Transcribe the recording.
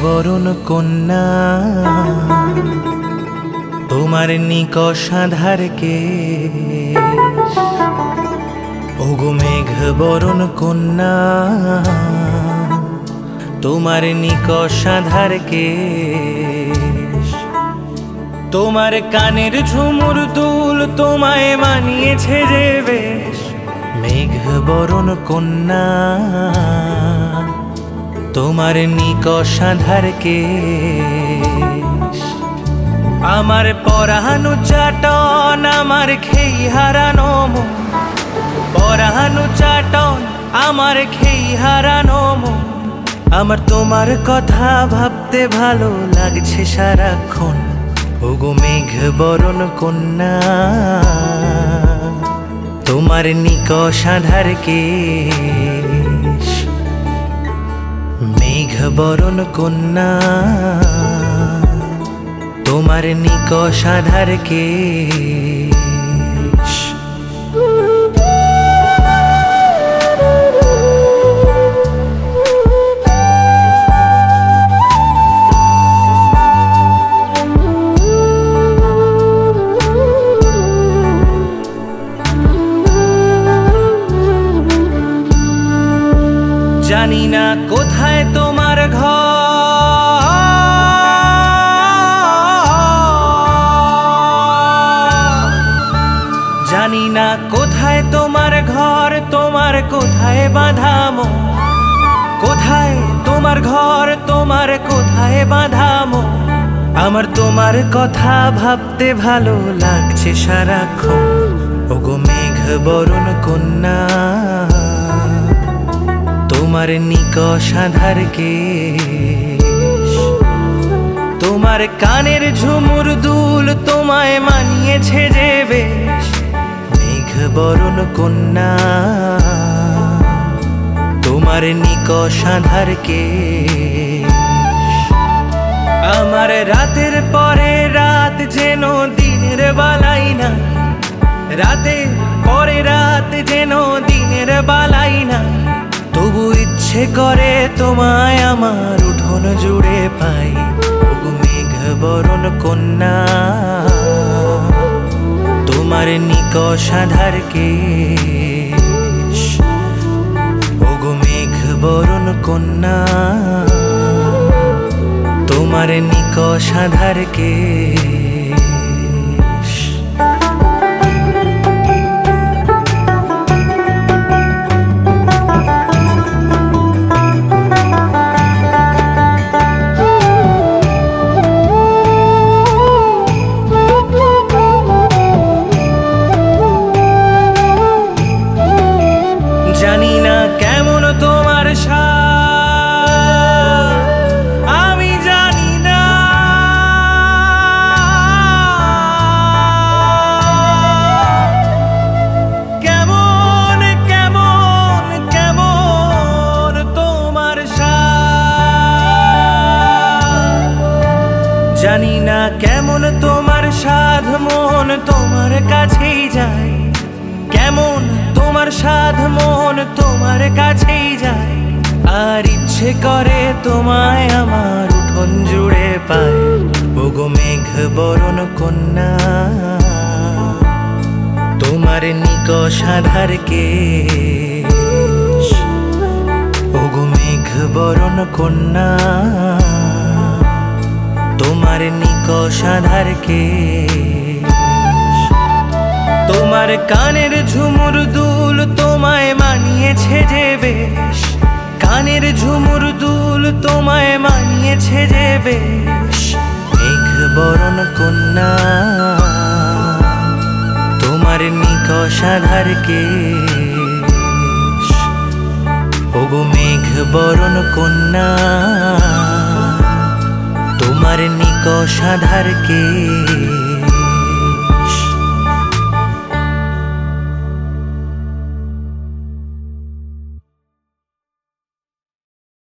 বরণ কন্যা তোমার নিকষ আঁধার কেশ। ওগো মেঘ বরণ কন্যা তোমার নিকষ আঁধার কেশ। তোমার কানের ঝুমুর দুল তোমায় মানিয়েছে যে বেশ। মেঘ বরণ কন্যা তোমার নিকষ আঁধার কেশ। আমার পরানো চাটন আমার খেই হারানো মন, পরানো চাটন আমার খেই হারানো মন। আমার তোমার কথা ভাবতে ভালো লাগছে সারাক্ষণ। ওগো মেঘ বরণ কন্যা তোমার নিকষ আঁধার কেশ। মেঘ বরণ কন্যা তোমার নিকষ আঁধার কেশ। জানি না কোথায় তোমার ঘর, জানি না কোথায় তোমার ঘর, তোমার কোথায় বাঁধামো, কোথায় তোমার ঘর, তোমার কোথায় বাঁধামো। আমার তোমার কথা ভাবতে ভালো লাগছে সারাক্ষণ। ওগো মেঘ বরণ কন্যা তোমার নিকষ আঁধার কেশ। তোমার কানের ঝুমুর দুল তোমায় মানিয়েছে যে বেশ। মেঘ বরণ কন্যা তোমার নিকষ আঁধার কেশ। আমার রাতের পরে রাত যেন দিনের বালাই না, রাতের পরে রাত যেন দিনের বালাই না। তবু ইচ্ছে করে তোমায় আমার উঠোন জুড়ে পাই। ওগো মেঘ বরণ কন্যা তোমার নিকষ আঁধার কেশ। ওগো মেঘ বরণ কন্যা তোমার নিকষ আঁধার কেশ। জানি না কেমন তোমার স্বাদ, আমি জানি না। কেমন কেমন কেমন তোমার স্বাদ, জানি না কেমন তোমার স্বাদ। মন তোমার কাছেই যায়, কেমন তোমার স্বাদ। মন তোমার কাছেই যায়, আর ইচ্ছে করে তোমায় আমার উঠোন জুড়ে পাই। ওগো মেঘ বরণ কন্যা তোমার নিকষ আঁধার কেশ। ওগো মেঘ বরণ কন্যা তোমার নিকষ আঁধার কেশ। তোমার কানের ঝুমুর দুল তোমায় মানিয়েছে যে বেশ। কানের ঝুমুর দুল তোমায় মানিয়েছে যে বেশ। মেঘ বরণ কন্যা তোমার নিকষ আঁধার কেশ। ওগো মেঘ বরণ কন্যা তোমার নিকষ আঁধার কেশ।